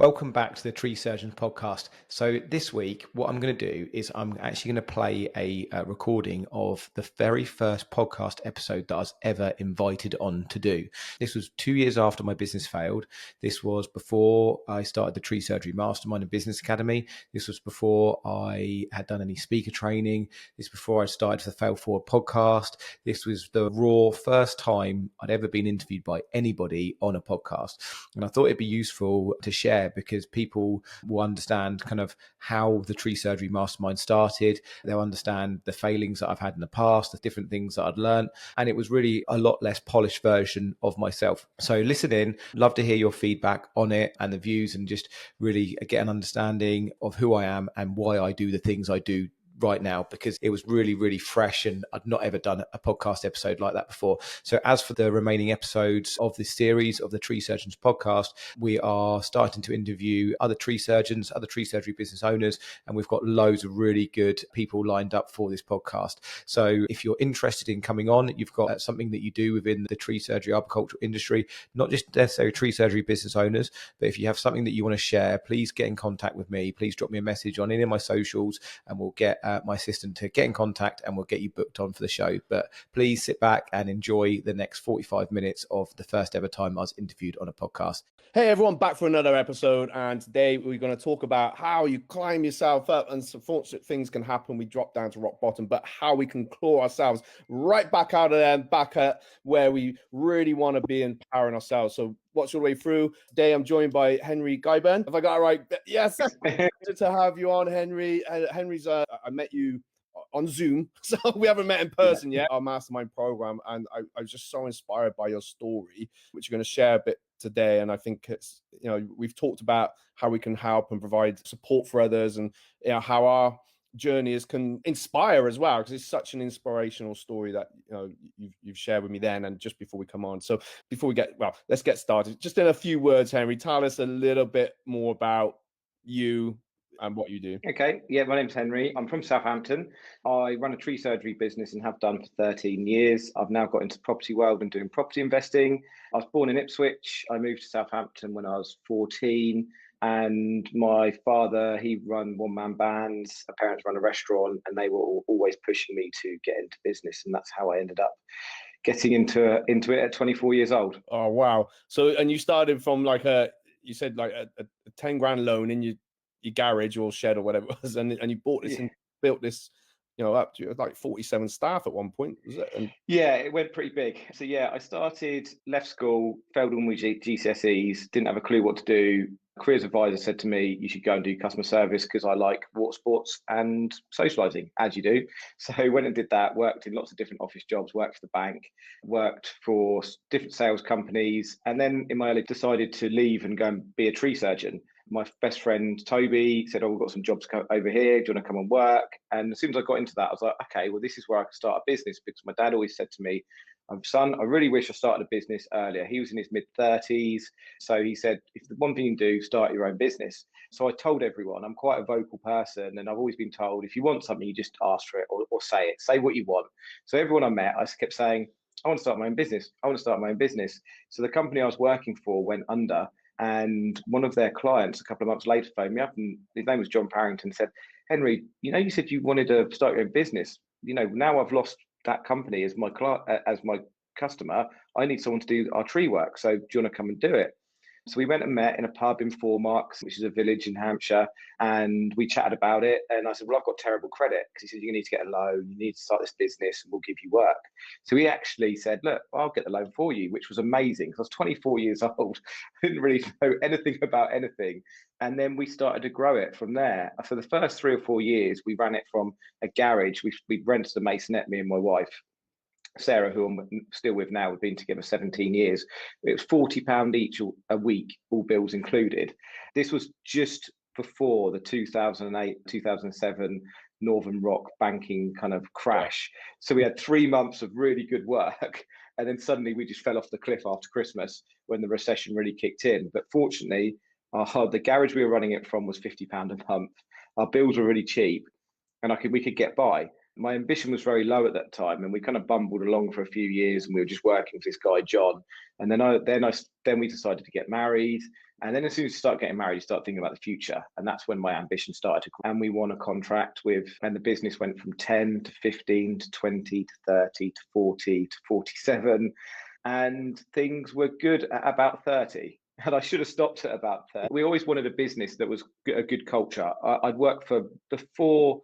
Welcome back to the Tree Surgeons podcast. So this week, what I'm going to do is I'm actually going to play a recording of the very first podcast episode that I was ever invited on to do. This was 2 years after my business failed. This was before I started the Tree Surgery Mastermind and Business Academy. This was before I had done any speaker training. This was before I started the Fail Forward podcast. This was the raw first time I'd ever been interviewed by anybody on a podcast. And I thought it'd be useful to share because people will understand kind of how the Tree Surgery Mastermind started. They'll understand the failings that I've had in the past, the different things that I'd learned. And it was really a lot less polished version of myself. So listen in, love to hear your feedback on it and the views and just really get an understanding of who I am and why I do the things I do right now, because it was really, really fresh and I'd not ever done a podcast episode like that before. So as for the remaining episodes of this series of the Tree Surgeons podcast, we are starting to interview other tree surgeons, other tree surgery business owners, and we've got loads of really good people lined up for this podcast. So if you're interested in coming on, you've got something that you do within the tree surgery arboricultural industry, not just necessarily tree surgery business owners, but if you have something that you want to share, please get in contact with me. Please drop me a message on any of my socials and we'll get my assistant to get in contact and we'll get you booked on for the show. But please sit back and enjoy the next 45 minutes of the first ever time I was interviewed on a podcast. Hey everyone, back for another episode, and today we're going to talk about how you climb yourself up, and some fortunate things can happen. We drop down to rock bottom, but how we can claw ourselves right back out of there and back at where we really want to be empowering ourselves. So watch your way through. Today I'm joined by Henri Ghijben. Have I got it right? Yes. Good to have you on, Henri. Henri's I met you on Zoom, so we haven't met in person yet, our mastermind program, and I was just so inspired by your story, which you're going to share a bit today. And I think it's, we've talked about how we can help and provide support for others, and how our journeys can inspire as well, because it's such an inspirational story that you've shared with me then and just before we come on. So before we let's get started. Just in a few words, Henri, tell us a little bit more about you and what you do. Okay, yeah, my name's Henri. I'm from Southampton. I run a tree surgery business and have done for 13 years. I've now got into the property world and doing property investing. I was born in Ipswich. I moved to Southampton when I was 14. And my father, he run one-man bands. My parents run a restaurant, and they were always pushing me to get into business. And that's how I ended up getting into it at 24 years old. Oh, wow. So, and you started from you said a 10 grand loan in your garage or shed or whatever it was, and you bought this and built this, up to like 47 staff at one point, was it? And yeah, it went pretty big. So yeah, I left school, failed all my GCSEs, didn't have a clue what to do. Careers advisor said to me, you should go and do customer service because I like water sports and socializing, as you do. So I went and did that, worked in lots of different office jobs, worked for the bank, worked for different sales companies, and then in my early decided to leave and go and be a tree surgeon. My best friend Toby said, we've got some jobs over here, do you want to come and work? And as soon as I got into that, I was like, okay, well, this is where I can start a business, because my dad always said to me, son, I really wish I started a business earlier. He was in his mid-30s. So he said, if the one thing you can do, start your own business. So I told everyone, I'm quite a vocal person, and I've always been told, if you want something, you just ask for it or say it. Say what you want. So everyone I met, I kept saying, I want to start my own business. I want to start my own business. So the company I was working for went under, and one of their clients a couple of months later phoned me up, and his name was John Parrington, said, Henri, you said you wanted to start your own business. Now I've lost that company as my customer. I need someone to do our tree work. So do you want to come and do it? So we went and met in a pub in Four Marks, which is a village in Hampshire, and we chatted about it. And I said, well, I've got terrible credit, because he said, you need to get a loan, you need to start this business, and we'll give you work. So he actually said, look, I'll get the loan for you, which was amazing, because I was 24 years old. I didn't really know anything about anything. And then we started to grow it from there. For the first 3 or 4 years, we ran it from a garage. We rented a masonette, me and my wife, Sarah, who I'm still with now. We've been together 17 years. It was £40 each a week, all bills included. This was just before the 2008, 2007 Northern Rock banking kind of crash. So we had 3 months of really good work. And then suddenly we just fell off the cliff after Christmas when the recession really kicked in. But fortunately, the garage we were running it from was £50 a month. Our bills were really cheap, and we could get by. My ambition was very low at that time, and we kind of bumbled along for a few years, and we were just working for this guy John. And then we decided to get married. And then as soon as you start getting married, you start thinking about the future. And that's when my ambition started to grow. And we won a contract and the business went from 10 to 15 to 20 to 30 to 40 to 47. And things were good at about 30. And I should have stopped at about 30. We always wanted a business that was a good culture. I'd worked before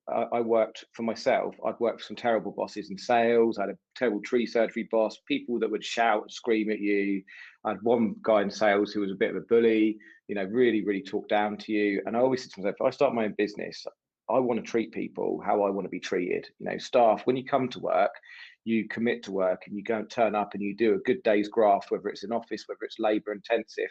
I worked for myself, I'd worked for some terrible bosses in sales. I had a terrible tree surgery boss, people that would shout and scream at you. I had one guy in sales who was a bit of a bully, really, really talk down to you. And I always said to myself, if I start my own business, I want to treat people how I want to be treated. Staff, when you come to work, you commit to work and you go and turn up and you do a good day's graft, whether it's in office, whether it's labor intensive.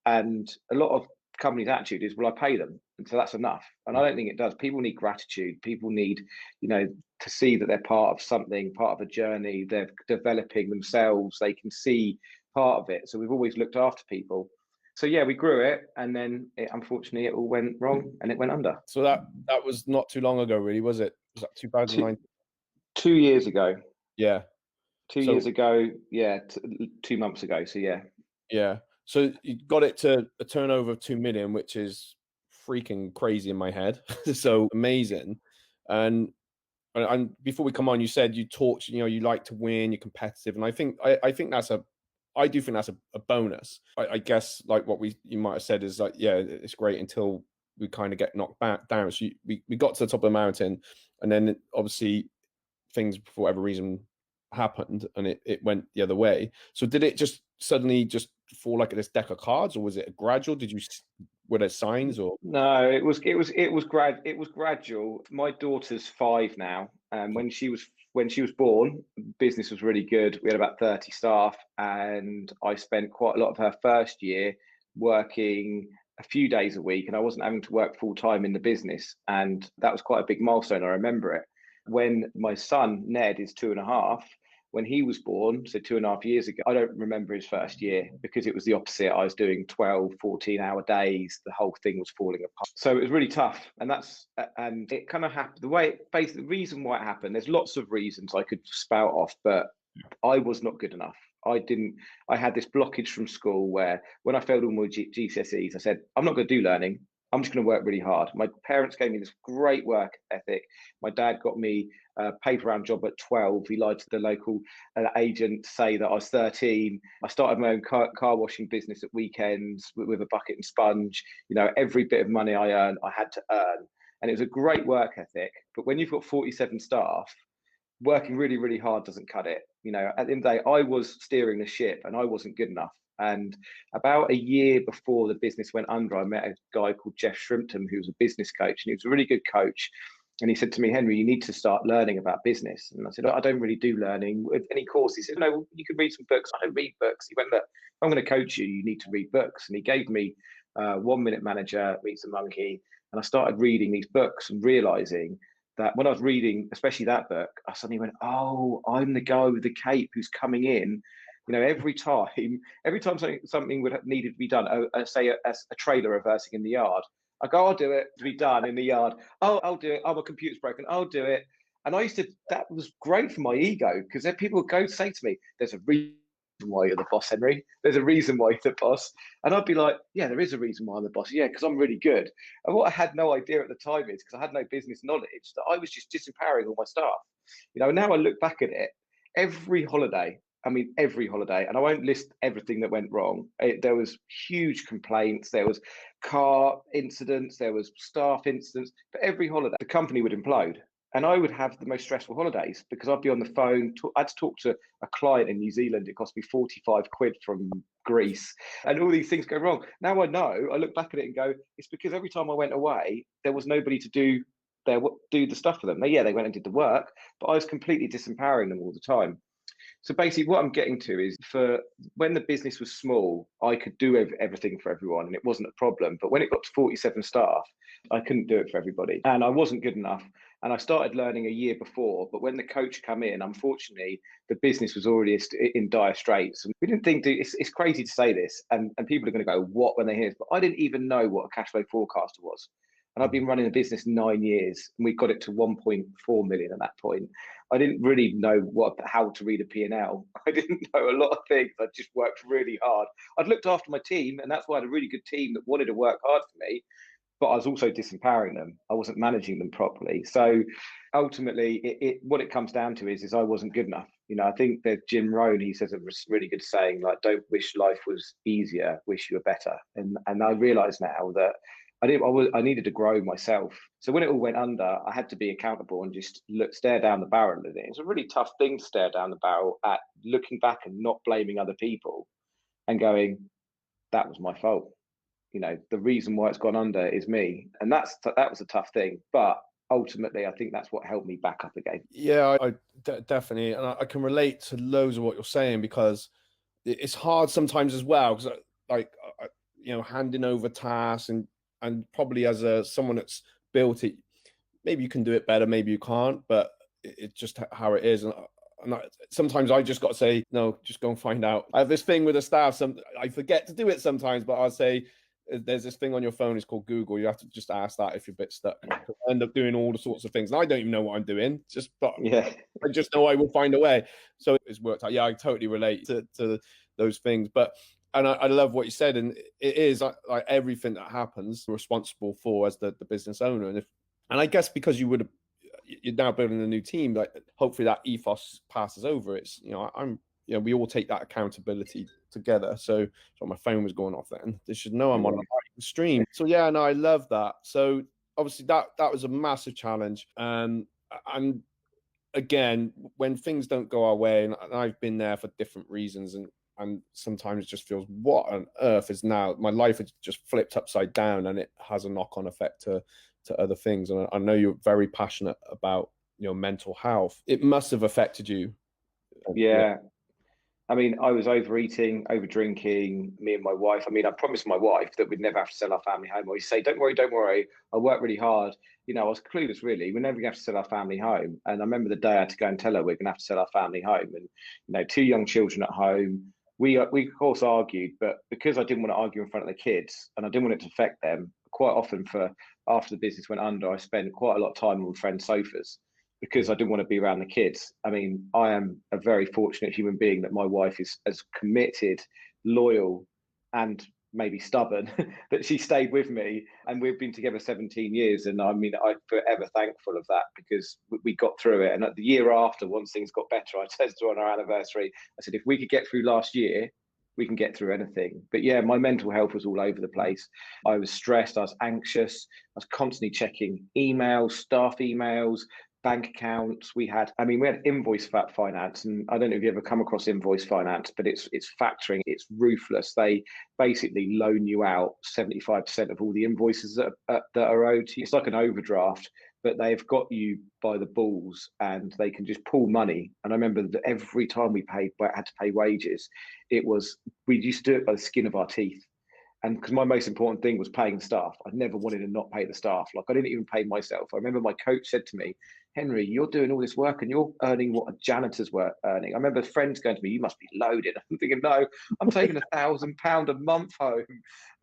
And a lot of companies' attitude is, well, I pay them, and so that's enough. And I don't think it does. People need gratitude. People need, to see that they're part of something, part of a journey. They're developing themselves. They can see part of it. So we've always looked after people. So yeah, we grew it, and then unfortunately it all went wrong and it went under. So that was not too long ago, really, was it? Was that 2009? 2 years ago. Yeah. 2 years ago. Yeah, 2 months ago. So yeah. Yeah. So you got it to a turnover of 2 million, which is freaking crazy in my head. So amazing. And before we come on, you said you talked, you like to win, you're competitive. And I think I do think that's a bonus. I guess like what you might have said is like, yeah, it's great until we kind of get knocked back down. So we got to the top of the mountain, and then obviously things for whatever reason happened and it went the other way. So did it just suddenly just fall like this deck of cards, or was it a gradual? Were there signs or? No, it was gradual. My daughter's 5 now, and when she was born, business was really good. We had about 30 staff, and I spent quite a lot of her first year working a few days a week, and I wasn't having to work full time in the business, and that was quite a big milestone. I remember it. When my son Ned is 2.5, when he was born, so 2.5 years ago, I don't remember his first year because it was the opposite. I was doing 12, 14-hour days. The whole thing was falling apart. So it was really tough. And it kind of happened the reason why it happened, there's lots of reasons I could spout off, but I was not good enough. I had this blockage from school where when I failed all my GCSEs, I said, I'm not going to do learning. I'm just going to work really hard. My parents gave me this great work ethic. My dad got me a paper round job at 12. He lied to the local agent to say that I was 13. I started my own car washing business at weekends with a bucket and sponge. Every bit of money I earned, I had to earn. And it was a great work ethic. But when you've got 47 staff, working really, really hard doesn't cut it. At the end of the day, I was steering the ship and I wasn't good enough. And about a year before the business went under, I met a guy called Jeff Shrimpton, who was a business coach, and he was a really good coach. And he said to me, Henry, you need to start learning about business. And I said, I don't really do learning with any course. He said, no, you can read some books. I don't read books. He went, look, if I'm going to coach you, you need to read books. And he gave me 1 Minute Manager, Meets the Monkey. And I started reading these books and realizing that when I was reading, especially that book, I suddenly went, oh, I'm the guy with the cape who's coming in. Every time something needed to be done, say a trailer reversing in the yard, I go, I'll do it to be done in the yard. Oh, I'll do it. Oh, my computer's broken. I'll do it. And that was great for my ego, because then people would go say to me, there's a reason why you're the boss, Henry. There's a reason why you're the boss. And I'd be like, yeah, there is a reason why I'm the boss. Yeah, because I'm really good. And what I had no idea at the time is, because I had no business knowledge, that I was just disempowering all my staff. Now I look back at it, every holiday, and I won't list everything that went wrong. There was huge complaints, there was car incidents, there was staff incidents, but every holiday, the company would implode. And I would have the most stressful holidays because I'd be on the phone. I had to talk to a client in New Zealand. It cost me 45 quid from Greece, and all these things go wrong. Now I know, I look back at it and go, it's because every time I went away, there was nobody to do the stuff for them. They went and did the work, but I was completely disempowering them all the time. So basically what I'm getting to is, for when the business was small, I could do everything for everyone and it wasn't a problem. But when it got to 47 staff, I couldn't do it for everybody and I wasn't good enough. And I started learning a year before, but when the coach came in, unfortunately, the business was already in dire straits. And we didn't think, it's crazy to say this, and people are going to go, what, when they hear this? But I didn't even know what a cash flow forecaster was. And I've been running a business 9 years, and we got it to 1.4 million at that point. I didn't really know how to read a P&L. I didn't know a lot of things. I just worked really hard. I'd looked after my team, and that's why I had a really good team that wanted to work hard for me, but I was also disempowering them. I wasn't managing them properly. So ultimately, what it comes down to is I wasn't good enough. I think that Jim Rohn, he says a really good saying, like, don't wish life was easier, wish you were better. And I realize now that I needed to grow myself. So when it all went under, I had to be accountable and just stare down the barrel of it. It's a really tough thing to stare down the barrel at, looking back and not blaming other people and going, that was my fault. The reason why it's gone under is me. And that was a tough thing. But ultimately, I think that's what helped me back up again. Yeah, definitely. And I can relate to loads of what you're saying, because it's hard sometimes as well. Because handing over tasks and probably as someone that's built it, maybe you can do it better, maybe you can't, but it's just how it is. And sometimes I just got to say, no, just go and find out. I have this thing with the staff. I forget to do it sometimes, but I'll say, there's this thing on your phone, it's called Google. You have to just ask that if you're a bit stuck. I end up doing all the sorts of things. And I don't even know what I'm doing. I just know I will find a way. So it's worked out. Yeah, I totally relate to those things. And I love what you said. And it is like everything that happens, you're responsible for as the business owner. And I guess because you're now building a new team, like hopefully that ethos passes over. It's, we all take that accountability together. So my phone was going off then. They should know I'm on the stream. So yeah, no, I love that. So obviously that was a massive challenge. And again, when things don't go our way, and I've been there for different reasons, and sometimes it just feels, what on earth is now? My life has just flipped upside down, and it has a knock-on effect to other things. And I know you're very passionate about mental health. It must have affected you. Yeah. I mean, I was overeating, over drinking, me and my wife. I mean, I promised my wife that we'd never have to sell our family home. I always say, don't worry. I work really hard. I was clueless, really. We're never going to have to sell our family home. And I remember the day I had to go and tell her we're going to have to sell our family home. And, 2 young children at home. We of course argued, but because I didn't want to argue in front of the kids and I didn't want it to affect them, quite often after the business went under, I spent quite a lot of time on friends' sofas, because I didn't want to be around the kids. I mean, I am a very fortunate human being that my wife is as committed, loyal, and maybe stubborn that she stayed with me. And we've been together 17 years. And I mean, I'm forever thankful of that, because we got through it. And the year after, once things got better, I said to her on our anniversary, I said, if we could get through last year, we can get through anything. But yeah, my mental health was all over the place. I was stressed, I was anxious, I was constantly checking emails, staff emails, bank accounts. We had invoice finance, and I don't know if you ever come across invoice finance, but it's factoring. It's ruthless. They basically loan you out 75% of all the invoices that are owed to you. It's like an overdraft, but they've got you by the balls, and they can just pull money. And I remember that every time we had to pay wages, we used to do it by the skin of our teeth. And because my most important thing was paying the staff, I never wanted to not pay the staff. Like, I didn't even pay myself. I remember my coach said to me, Henri, you're doing all this work and you're earning what a janitor's were earning. I remember friends going to me, you must be loaded. I'm thinking, no, I'm taking £1,000 a month home.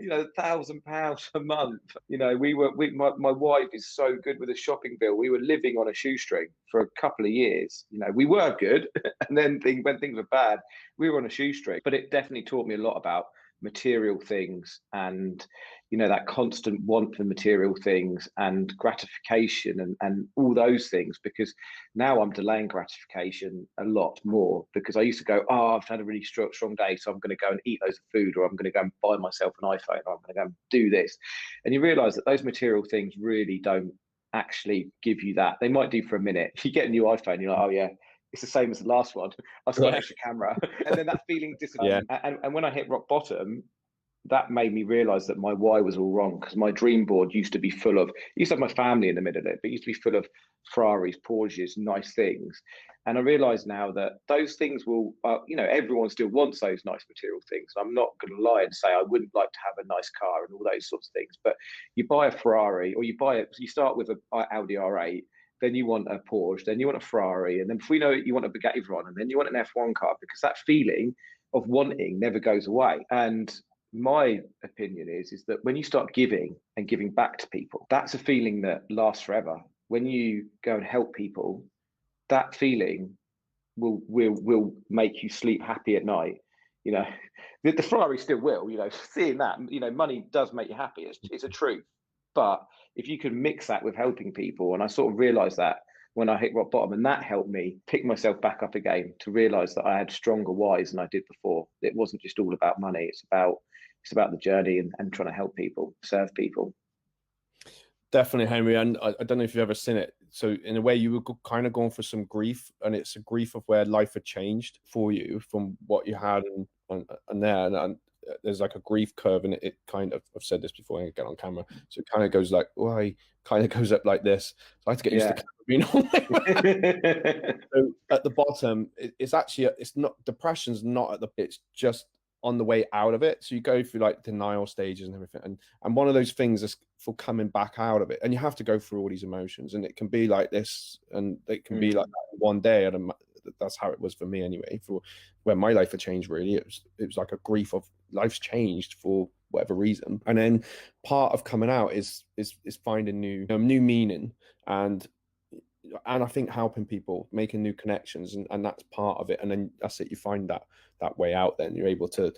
£1,000 a month. My wife is so good with a shopping bill. We were living on a shoestring for a couple of years. We were good. And then when things were bad, we were on a shoestring. But it definitely taught me a lot about material things, and that constant want for material things and gratification and all those things, because now I'm delaying gratification a lot more, because I used to go, I've had a really strong day, so I'm going to go and eat loads of food, or I'm going to go and buy myself an iPhone, or I'm going to go and do this. And you realize that those material things really don't actually give you that. They might do for a minute. If you get a new iPhone, you're like, oh yeah, it's the same as the last one. I've got an extra camera. And then that feeling disappears. Yeah. And when I hit rock bottom, that made me realize that my why was all wrong, because my dream board used to have my family in the middle of it, but it used to be full of Ferraris, Porsches, nice things. And I realize now that those things will, everyone still wants those nice material things. I'm not going to lie and say I wouldn't like to have a nice car and all those sorts of things. But you buy a Ferrari, or you start with an Audi R8, then you want a Porsche, then you want a Ferrari, and then before you know it, you want a Bugatti Veyron, and then you want an F1 car, because that feeling of wanting never goes away. And my opinion is that when you start giving and giving back to people, that's a feeling that lasts forever. When you go and help people, that feeling will make you sleep happy at night. You know, the Ferrari still will, you know, seeing that, you know, money does make you happy. It's a truth. But if you can mix that with helping people, and I sort of realized that when I hit rock bottom, and that helped me pick myself back up again to realize that I had stronger whys than I did before. It wasn't just all about money. It's about the journey and trying to help people, serve people. Definitely, Henry. And I don't know if you've ever seen it. So in a way, you were kind of going for some grief, and it's a grief of where life had changed for you from what you had and there. And there's like a grief curve, and it kind of, I've said this before, I get on camera. So it kind of goes like, why? Kind of goes up like this. So I had to get used to camera being on my So at the bottom, it's actually, it's not, depression's not at the, it's just on the way out of it. So you go through like denial stages and everything. And one of those things is for coming back out of it. And you have to go through all these emotions, and it can be like this, and it can be like that one day. That's how it was for me anyway, for where my life had changed. Really, it was like a grief of life's changed for whatever reason. And then part of coming out is finding new meaning, and I think helping people, making new connections, and that's part of it. And then that's it. You find that way out. Then you're able to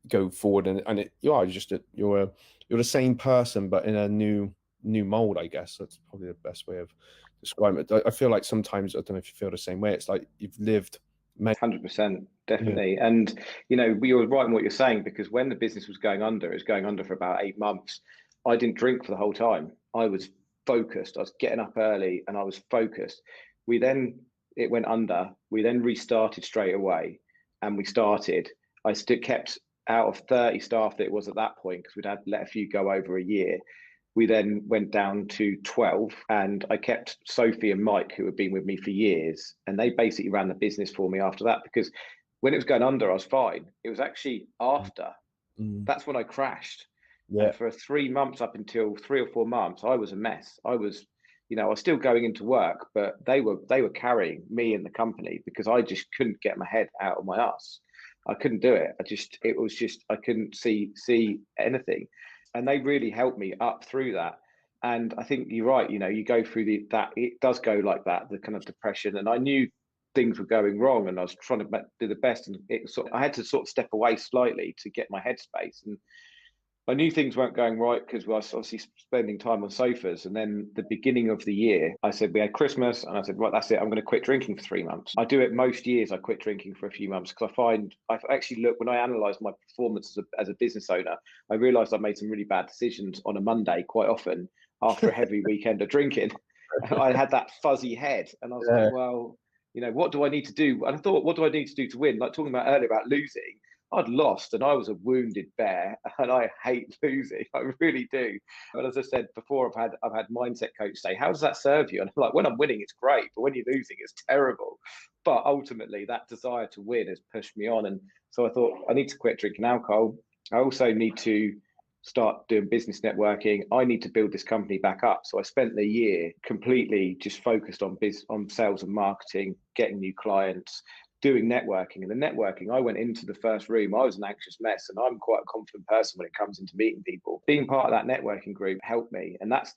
go forward, and you're the same person, but in a new mold. I guess that's probably the best way of describing it. I feel like sometimes, I don't know if you feel the same way. It's like you've lived. 100%, definitely. Yeah. And you know, you were right in what you're saying, because when the business was going under, it was going under for about 8 months. I didn't drink for the whole time. I was focused. I was getting up early and I was focused. It went under. We then restarted straight away, and I still kept out of 30 staff that it was at that point, because we'd had let a few go over a year. We then went down to 12, and I kept Sophie and Mike, who had been with me for years, and they basically ran the business for me after that, because when it was going under, I was fine. It was actually after, that's when I crashed. Yeah. And for 3 months, up until 3 or 4 months, I was a mess. I was still going into work, but they were carrying me and the company, because I just couldn't get my head out of my ass. I couldn't do it. I couldn't see anything. And they really helped me up through that. And I think you're right. You know, you go through that it does go like that, the kind of depression. And I knew things were going wrong, and I was trying to do the best. And I had to sort of step away slightly to get my headspace. And I knew things weren't going right, because we were obviously spending time on sofas. And then the beginning of the year, I said, we had Christmas, and I said, right, that's it. I'm going to quit drinking for 3 months. I do it most years. I quit drinking for a few months, because I've actually looked, when I analysed my performance as a business owner, I realised I made some really bad decisions on a Monday quite often after a heavy weekend of drinking. I had that fuzzy head, and I was like, well, you know, what do I need to do? And I thought, what do I need to do to win? Like talking about earlier about losing. I'd lost, and I was a wounded bear, and I hate losing. I really do. But as I said before, I've had mindset coach say, "How does that serve you?" And I'm like, when I'm winning, it's great, but when you're losing, it's terrible. But ultimately, that desire to win has pushed me on, and so I thought I need to quit drinking alcohol. I also need to start doing business networking. I need to build this company back up. So I spent the year completely just focused on sales and marketing, getting new clients, doing networking. And the networking, I went into the first room, I was an anxious mess, and I'm quite a confident person when it comes into meeting people. Being part of that networking group helped me. And that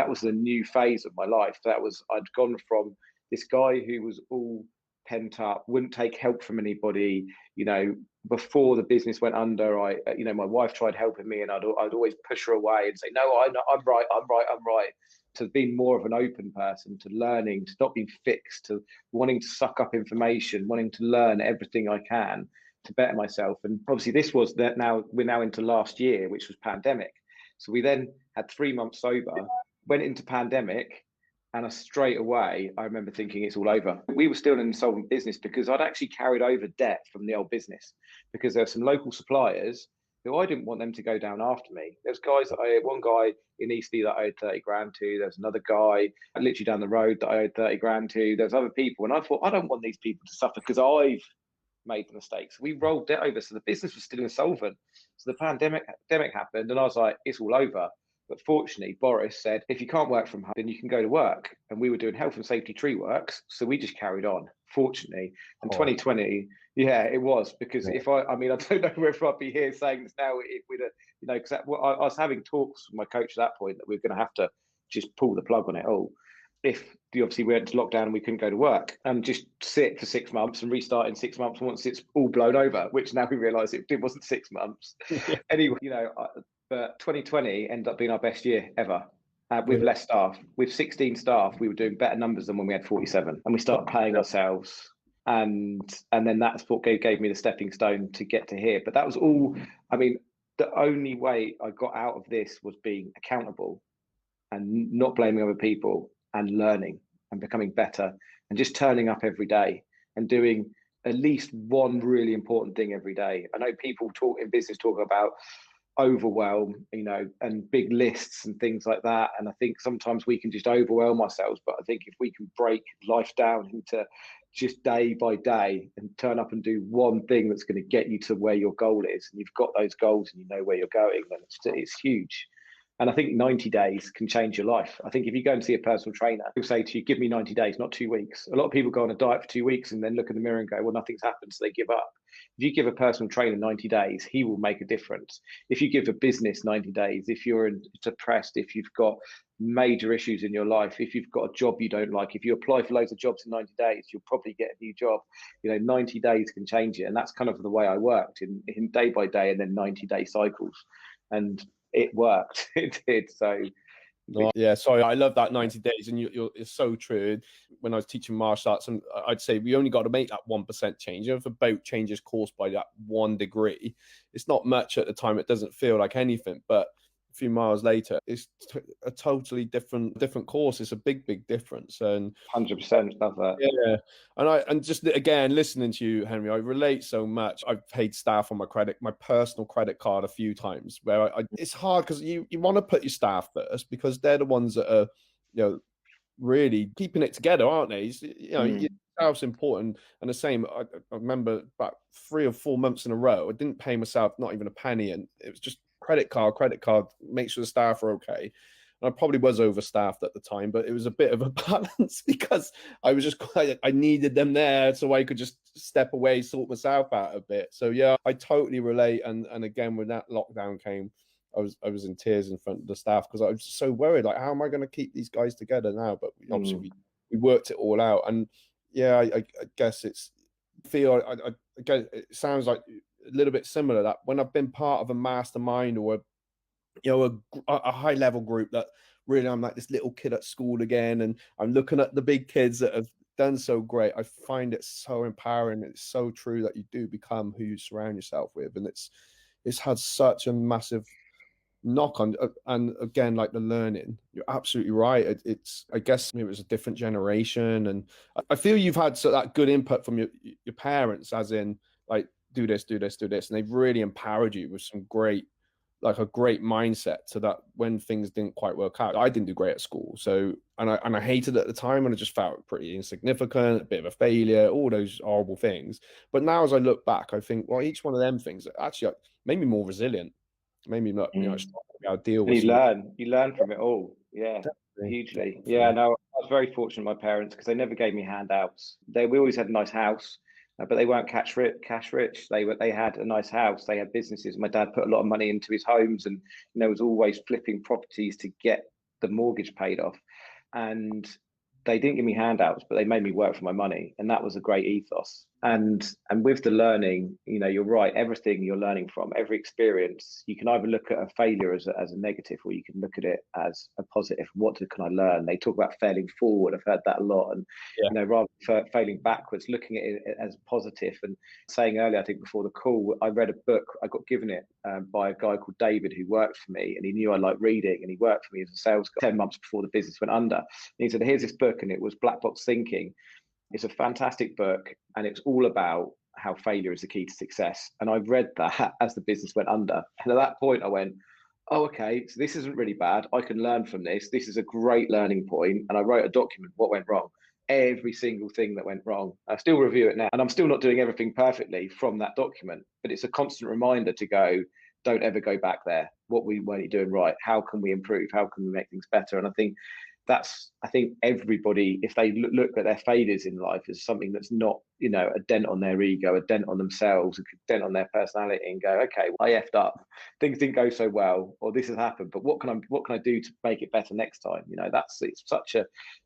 was the new phase of my life. I'd gone from this guy who was all pent up, wouldn't take help from anybody. You know, before the business went under, my wife tried helping me, and I'd always push her away and say, no, I'm right. To being more of an open person, to learning, to not being fixed, to wanting to suck up information, wanting to learn everything I can to better myself. And obviously we're now into last year, which was pandemic. So we then had 3 months sober, went into pandemic, and straight away, I remember thinking it's all over. We were still an insolvent business, because I'd actually carried over debt from the old business, because there were some local suppliers who I didn't want them to go down after me. There's one guy in Eastleigh that I owed 30 grand to. There's another guy literally down the road that I owed 30 grand to. There's other people. And I thought, I don't want these people to suffer because I've made the mistakes. We rolled debt over. So the business was still insolvent. So the pandemic happened, and I was like, it's all over. But fortunately, Boris said, if you can't work from home, then you can go to work. And we were doing health and safety tree works. So we just carried on, fortunately. And 2020, yeah, it was, because if I mean, I don't know whether I'd be here saying this now if we'd have, you know, because I was having talks with my coach at that point that we were going to have to just pull the plug on it all. If obviously we went to lockdown and we couldn't go to work, and just sit for 6 months and restart in 6 months once it's all blown over, which now we realise it wasn't 6 months. Anyway, you know, but 2020 ended up being our best year ever. With less staff, with 16 staff, we were doing better numbers than when we had 47, and we started paying ourselves. And then that's what gave me the stepping stone to get to here. But that was all. I mean, the only way I got out of this was being accountable and not blaming other people, and learning and becoming better, and just turning up every day and doing at least one really important thing every day. I know people talk in business talk about overwhelm, you know, and big lists and things like that. And I think sometimes we can just overwhelm ourselves. But I think if we can break life down into just day by day and turn up and do one thing that's going to get you to where your goal is, and you've got those goals and you know where you're going, then it's huge. And I think 90 days can change your life. I think if you go and see a personal trainer, he'll say to you, give me 90 days, not 2 weeks. A lot of people go on a diet for 2 weeks and then look in the mirror and go, well, nothing's happened, so they give up. If you give a personal trainer 90 days, he will make a difference. If you give a business 90 days, if you're depressed, if you've got major issues in your life, if you've got a job you don't like, if you apply for loads of jobs in 90 days, you'll probably get a new job. You know, 90 days can change it. And that's kind of the way I worked in day by day and then 90-day cycles. And it worked. It did. So yeah, sorry, I love that 90 days, and it's so true. When I was teaching martial arts, and I'd say we only got to make that 1% change. You know, if a boat changes course by that 1 degree, it's not much at the time. It doesn't feel like anything, but a few miles later, it's a totally different course. It's a big difference. And 100% love that. Yeah, and just again listening to you, Henry, I relate so much. I've paid staff on my personal credit card a few times. Where it's hard because you want to put your staff first, because they're the ones that are, you know, really keeping it together, aren't they? You know, your staff's important. And the same, I remember about 3 or 4 months in a row, I didn't pay myself not even a penny, and it was just credit card, make sure the staff are okay. And I probably was overstaffed at the time, but it was a bit of a balance because I was just I needed them there so I could just step away, sort myself out a bit. So yeah, I totally relate. And again, when that lockdown came, I was in tears in front of the staff because I was so worried, like, how am I going to keep these guys together now? But obviously we worked it all out. And yeah, I guess I guess it sounds like a little bit similar, that when I've been part of a mastermind or a high level group, that really I'm like this little kid at school again, and I'm looking at the big kids that have done so great. I find it so empowering. It's so true that you do become who you surround yourself with, and it's had such a massive knock on. And again, like the learning, you're absolutely right. It's I guess it was a different generation, and I feel you've had that good input from your parents, as in like, do this, and they've really empowered you with some great, like a great mindset, so that when things didn't quite work out, I didn't do great at school. So, and I hated it at the time, and I just felt pretty insignificant, a bit of a failure, all those horrible things. But now as I look back, I think, well, each one of them things actually made me more resilient, made me not, I'll deal with. You learn from it all. Yeah. Definitely. Hugely. Yeah, no, I was very fortunate my parents, because they never gave me handouts. We always had a nice house, but they weren't cash rich. They had a nice house. They had businesses. My dad put a lot of money into his homes, and was always flipping properties to get the mortgage paid off. And they didn't give me handouts, but they made me work for my money, and that was a great ethos. And with the learning, you're right. Everything you're learning from, every experience, you can either look at a failure as a negative, or you can look at it as a positive. What can I learn? They talk about failing forward. I've heard that a lot, and rather than failing backwards, looking at it as positive. And saying earlier, I think before the call, I read a book. I got given it by a guy called David, who worked for me, and he knew I liked reading, and he worked for me as a sales guy 10 months before the business went under. And he said, "Here's this book," and it was Black Box Thinking. It's a fantastic book, and it's all about how failure is the key to success. And I read that as the business went under. And at that point I went, oh, okay, so this isn't really bad. I can learn from this. This is a great learning point. And I wrote a document, what went wrong, every single thing that went wrong. I still review it now, and I'm still not doing everything perfectly from that document, but it's a constant reminder to go, don't ever go back there. What we weren't doing right? How can we improve? How can we make things better? And I think everybody, if they look at their failures in life as something that's not, a dent on their ego, a dent on themselves, a dent on their personality, and go, okay, well, I effed up, things didn't go so well, or this has happened, but what can I do to make it better next time? It's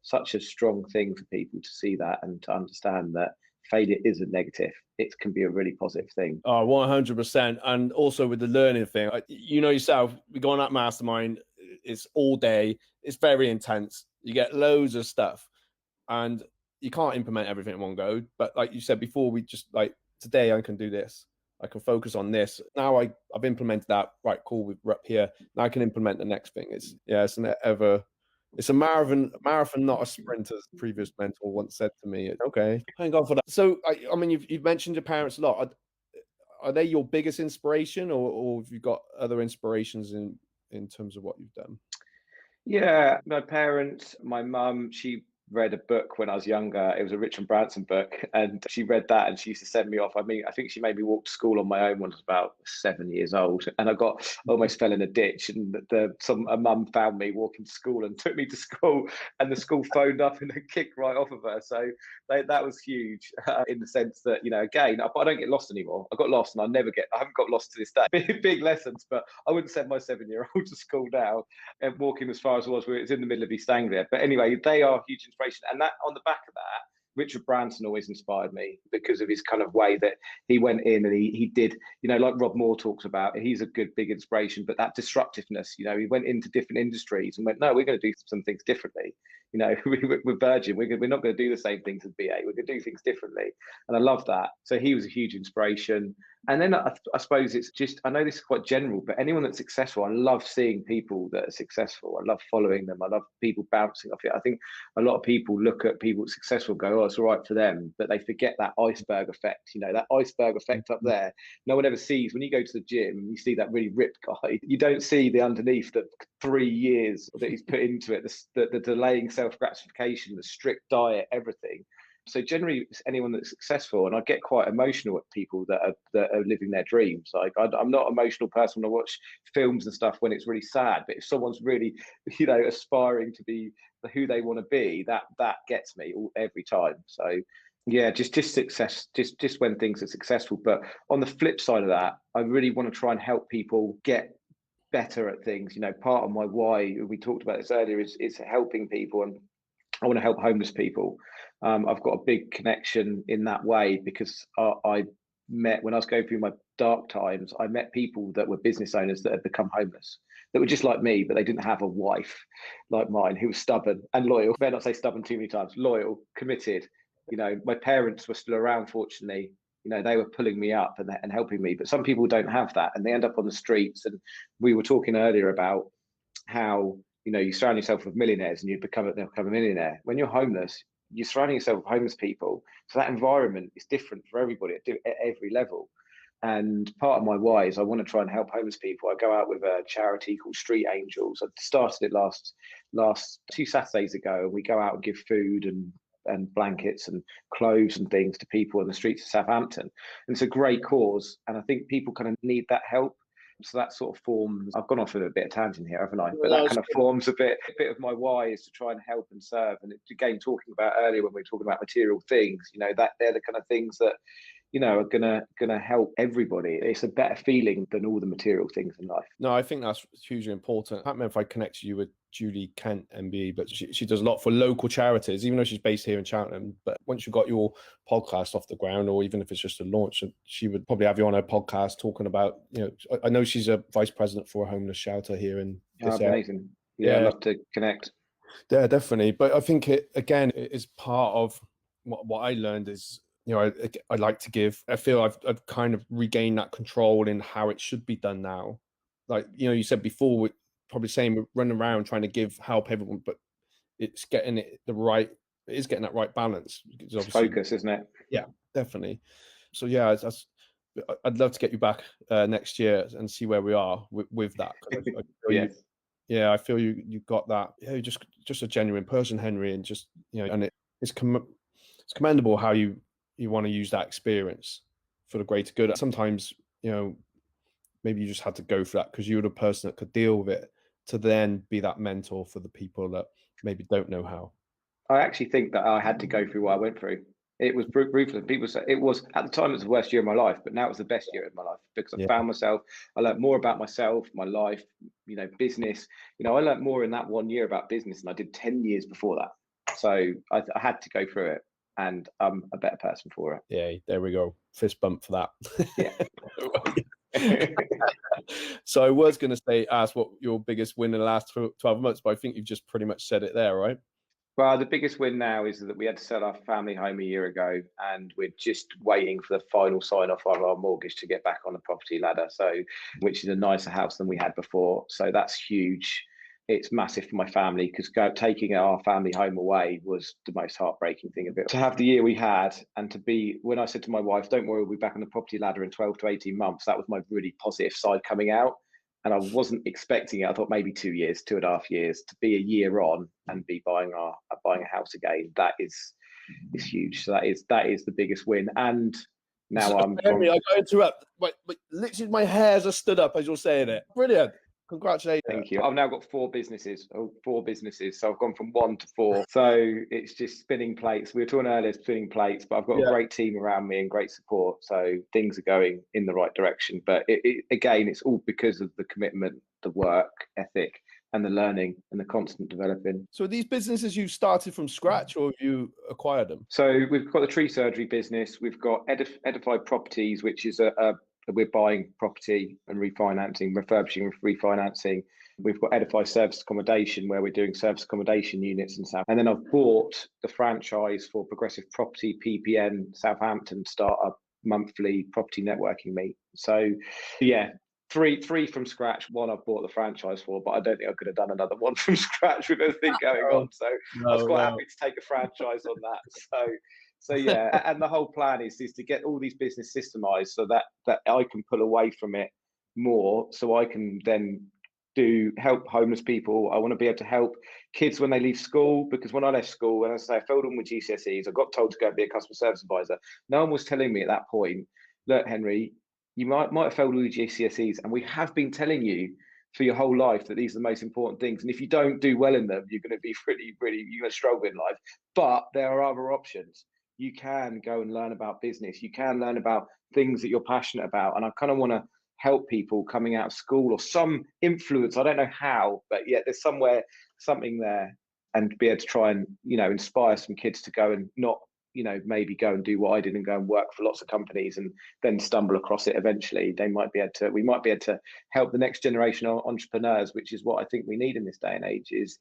such a strong thing for people to see that and to understand that failure isn't negative. It can be a really positive thing. Oh, 100%. And also with the learning thing, yourself, we go on that mastermind, it's all day, it's very intense. You get loads of stuff and you can't implement everything in one go. But like you said before, we just today I can do this. I can focus on this. Now I've implemented that. Right, cool, we're up here. Now I can implement the next thing. It's a marathon, not a sprint, as the previous mentor once said to me. Okay, thank God for that. So, you've mentioned your parents a lot. Are they your biggest inspiration, or have you got other inspirations in terms of what you've done? Yeah, my parents, my mum, she read a book when I was younger. It was a Richard Branson book, and she read that and she used to send me off. I think she made me walk to school on my own when I was about 7 years old, and I almost fell in a ditch, and a mum found me walking to school and took me to school, and the school phoned up and kicked right off of her. So that was huge in the sense that, again, I don't get lost anymore. I got lost and I haven't got lost to this day. Big lessons, but I wouldn't send my 7-year-old to school now and walking as far as it was. It's in the middle of East Anglia. But anyway, they are huge inspiration. And that, on the back of that, Richard Branson always inspired me because of his kind of way that he went in and he did, like Rob Moore talks about, he's a good, big inspiration, but that disruptiveness, he went into different industries and went, no, we're going to do some things differently. We're Virgin. We're not going to do the same things as BA. We're going to do things differently. And I love that. So he was a huge inspiration. And then I suppose it's just, I know this is quite general, but anyone that's successful, I love seeing people that are successful. I love following them. I love people bouncing off it. I think a lot of people look at people successful and go, oh, it's all right for them. But they forget that iceberg effect, that iceberg effect up there. No one ever sees. When you go to the gym and you see that really ripped guy, you don't see the underneath, the 3 years that he's put into it, the delaying self-gratification, the strict diet, everything. So generally, it's anyone that's successful, and I get quite emotional at people that are living their dreams. Like I'm not an emotional person when I watch films and stuff when it's really sad, but if someone's really, aspiring to be who they want to be, that gets me every time. So yeah, just success, just when things are successful. But on the flip side of that, I really want to try and help people get better at things. Part of my why, we talked about this earlier, is helping people, and I want to help homeless people. I've got a big connection in that way because I met, when I was going through my dark times, I met people that were business owners that had become homeless, that were just like me, but they didn't have a wife like mine who was stubborn and loyal. I better not say stubborn too many times. Loyal, committed. My parents were still around, fortunately. They were pulling me up and helping me, but some people don't have that and they end up on the streets. And we were talking earlier about how, you surround yourself with millionaires and they'll become a millionaire. When you're homeless, you're surrounding yourself with homeless people. So that environment is different for everybody at every level. And part of my why is I want to try and help homeless people. I go out with a charity called Street Angels. I started it last 2 Saturdays ago, and we go out and give food and blankets and clothes and things to people in the streets of Southampton. And it's a great cause. And I think people kind of need that help. So that sort of forms, I've gone off with a bit of tangent here, haven't I? But that kind of forms a bit of my why, is to try and help and serve. And again, talking about earlier when we were talking about material things, that they're the kind of things that, are gonna help everybody. It's a better feeling than all the material things in life. No, I think that's hugely important. I don't know if I connected you with Julie Kent, MBE, but she does a lot for local charities, even though she's based here in Cheltenham. But once you got your podcast off the ground, or even if it's just a launch, she would probably have you on her podcast talking about, I know she's a vice president for a homeless shelter here in this area. Amazing. Yeah, I'd love to connect. Yeah, definitely. But I think it is part of what I learned is, I like to give. I feel I've kind of regained that control in how it should be done now. Like, you said before, we're probably saying we're running around trying to help everyone, but it's getting that right balance. It's focus, isn't it? Yeah, definitely. So yeah, I'd love to get you back next year and see where we are with that. I feel you got that. Yeah, you're just a genuine person, Henri, and just and it's commendable how you want to use that experience for the greater good. Sometimes maybe you just had to go for that because you were the person that could deal with it, to then be that mentor for the people that maybe don't know how? I actually think that I had to go through what I went through. It was ruthless. People say it was, at the time, it was the worst year of my life, but now it's the best year of my life because I Yeah. found myself. I learned more about myself, my life, business. I learned more in that 1 year about business than I did 10 years before that. So I had to go through it, and I'm a better person for it. Yeah, there we go. Fist bump for that. Yeah. So I was going to ask what your biggest win in the last 12 months, but I think you've just pretty much said it there, right? Well, the biggest win now is that we had to sell our family home a year ago, and we're just waiting for the final sign off of our mortgage to get back on the property ladder. So, which is a nicer house than we had before. So that's huge. It's massive for my family because taking our family home away was the most heartbreaking thing of it. To have the year we had, and to be, when I said to my wife, "Don't worry, we'll be back on the property ladder in 12 to 18 months," that was my really positive side coming out. And I wasn't expecting it. I thought maybe 2 years, 2.5 years. To be a year on and be buying a house again, that is huge. So that is the biggest win. And now Henri, I got to interrupt. Wait, literally, my hairs are stood up as you're saying it. Brilliant. Congratulations. Thank you. I've now got four businesses. So I've gone from 1 to 4. So it's just spinning plates. We were talking earlier, spinning plates, but I've got a great team around me and great support. So things are going in the right direction. But again, it's all because of the commitment, the work ethic, and the learning and the constant developing. So are these businesses you started from scratch, or have you acquired them? So we've got the tree surgery business. We've got Edified Properties, which is we're buying property and refinancing, refurbishing, refinancing. We've got Edify Service Accommodation, where we're doing service accommodation units and stuff. And then I've bought the franchise for Progressive Property, PPN, Southampton, start a monthly property networking meet. So, yeah, three from scratch. One I've bought the franchise for, but I don't think I could have done another one from scratch with everything going on. So I was quite happy to take a franchise on that. So yeah, and the whole plan is to get all these business systemized so that I can pull away from it more, so I can then help homeless people. I want to be able to help kids when they leave school, because when I left school, and I say I failed on with GCSEs, I got told to go and be a customer service advisor. No one was telling me at that point, "Look, Henri, you might have failed all your GCSEs, and we have been telling you for your whole life that these are the most important things. And if you don't do well in them, you're going to be you're going to struggle in life. But there are other options. You can go and learn about business. You can learn about things that you're passionate about." And I kind of want to help people coming out of school, or some influence. I don't know how, but yeah, there's something there, and be able to try and, inspire some kids to go and not, maybe go and do what I did and go and work for lots of companies and then stumble across it eventually. We might be able to help the next generation of entrepreneurs, which is what I think we need in this day and age, is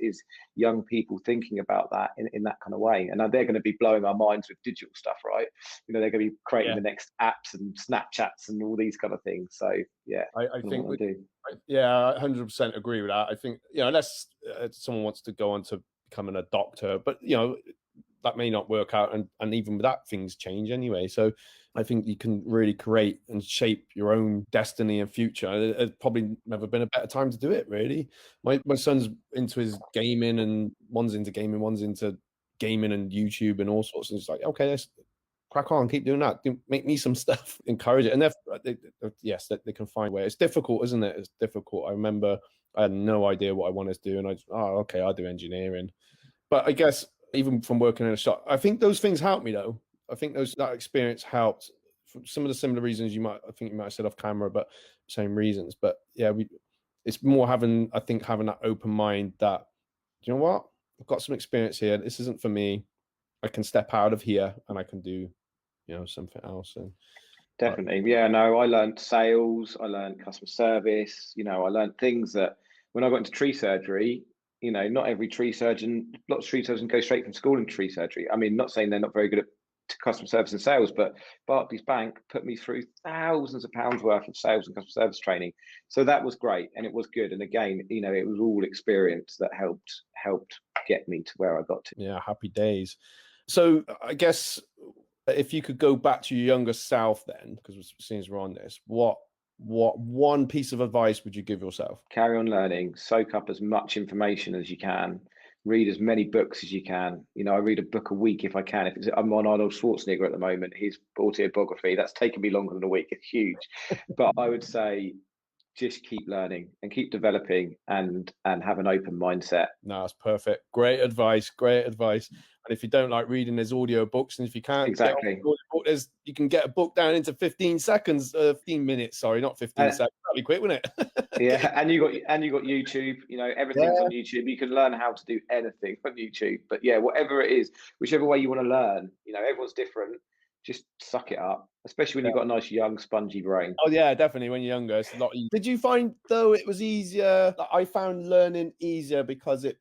young people thinking about that in that kind of way. And they're going to be blowing our minds with digital stuff, right? They're going to be creating the next apps and Snapchats and all these kind of things. So yeah, I think I 100% agree with that. I think, unless someone wants to go on to becoming a doctor, but that may not work out, and even with that, things change anyway. So I think you can really create and shape your own destiny and future. There's probably never been a better time to do it, really. My son's into his gaming, and one's into gaming, one's into gaming and YouTube and all sorts. And it's like, okay, let's crack on, keep doing that. Make me some stuff, encourage it. And they can find a way. It's difficult, isn't it? It's difficult. I remember I had no idea what I wanted to do, and I'll do engineering. But I guess even from working in a shop, I think those things helped me, though. I think that experience helped for some of the similar reasons you might have said off camera, but same reasons. But yeah, it's more having that open mind that, you know what, I've got some experience here. This isn't for me. I can step out of here and I can do, something else. And definitely, yeah. No, I learned sales. I learned customer service. I learned things that when I got into tree surgery. Not every lots of tree surgeons go straight from school into tree surgery. I mean, not saying they're not very good at customer service and sales, but Barclays Bank put me through thousands of pounds worth of sales and customer service training. So that was great, and it was good. And again, it was all experience that helped get me to where I got to. Yeah, happy days. So I guess if you could go back to your younger self then, because since we're on this, what one piece of advice would you give yourself? Carry on learning, soak up as much information as you can, read as many books as you can. I read a book a week if I can. I'm on Arnold Schwarzenegger at the moment, his autobiography, that's taken me longer than a week. It's huge. But I would say just keep learning and keep developing and have an open mindset. No, that's perfect. Great advice. Great advice. And if you don't like reading, there's audio books. And if you can't, Exactly. You can get a book down into 15 seconds, 15 minutes. Sorry, not 15 seconds. That'd be quick, wouldn't it? Yeah, and you got YouTube. You know, everything's on YouTube. You can learn how to do anything on YouTube. But yeah, whatever it is, whichever way you want to learn, you know, everyone's different. Just suck it up, especially when you've got a nice young spongy brain. Oh yeah, definitely. When you're younger, it's a lot easier. Did you find though it was easier? I found learning easier because it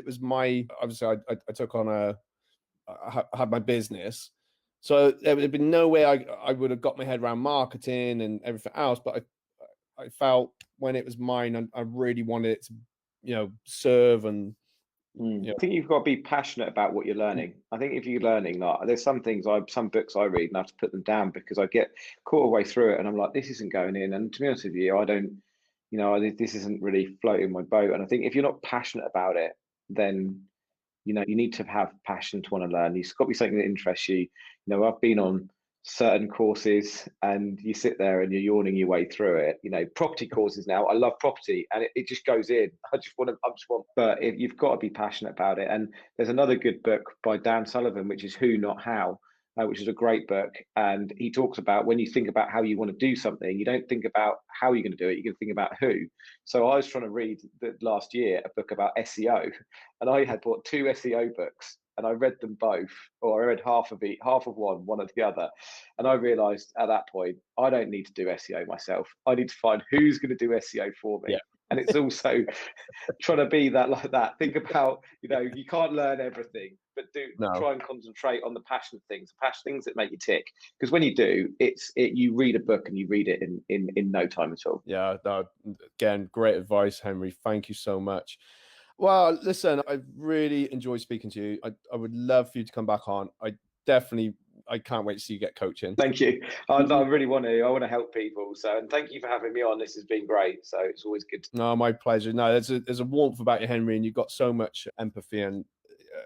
was my, obviously I took on I had my business, so there would have been no way I would have got my head around marketing and everything else. But I felt when it was mine, I really wanted it to, you know, serve and. I think you've got to be passionate about what you're learning. I think if you're learning, like, there's some books I read and I have to put them down because I get caught away through it and I'm like, this isn't going in. And to be honest with you, I don't, you know, this isn't really floating my boat. And I think if you're not passionate about it, then, you know, you need to have passion to want to learn. It's got to be something that interests you. You know, I've been on certain courses and you sit there and you're yawning your way through it. You know, property courses now, I love property and it just goes in. But you've got to be passionate about it. And there's another good book by Dan Sullivan, which is Who Not How, which is a great book. And he talks about when you think about how you want to do something, you don't think about how you're going to do it, you're going to think about who. So I was trying to read last year a book about SEO, and I had bought 2 SEO books. And I read them both, or I read half of one of the other. And I realized at that point, I don't need to do SEO myself. I need to find who's going to do SEO for me. Yeah. And it's also trying to be like that. Think about, you know, you can't learn everything, but try and concentrate on the passionate things that make you tick. Because when you do, you read a book and you read it in no time at all. Yeah, no, again, great advice, Henry. Thank you so much. Well, listen, I really enjoyed speaking to you. I would love for you to come back on. I can't wait to see you get coaching. Thank you. I really want to. I want to help people. So, and thank you for having me on. This has been great. So it's always good. No, my pleasure. No, there's a warmth about you, Henry, and you've got so much empathy. And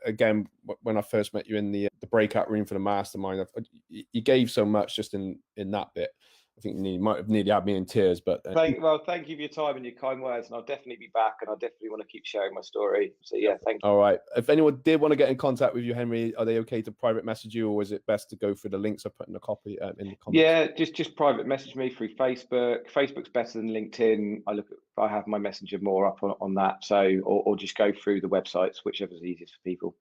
again, when I first met you in the breakout room for the mastermind, you gave so much just in that bit. I think you might have nearly had me in tears, but thank you for your time and your kind words, and I'll definitely be back, and I definitely want to keep sharing my story. So yeah, thank you. All right. If anyone did want to get in contact with you, Henry, are they okay to private message you, or is it best to go through the links I put in the copy in the comments? Yeah, just private message me through Facebook. Facebook's better than LinkedIn. I have my messenger more up on that, so or just go through the websites, whichever's easiest for people.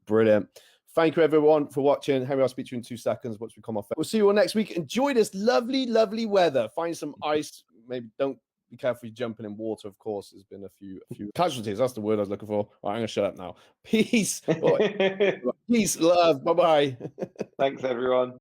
Brilliant. Thank you, everyone, for watching. Henry, I'll speak to you in 2 seconds once we come off. We'll see you all next week. Enjoy this lovely, lovely weather. Find some ice. Maybe don't be careful you're jumping in water, of course. There's been a few casualties. That's the word I was looking for. All right, I'm going to shut up now. Peace. Peace, love. Bye-bye. Thanks, everyone.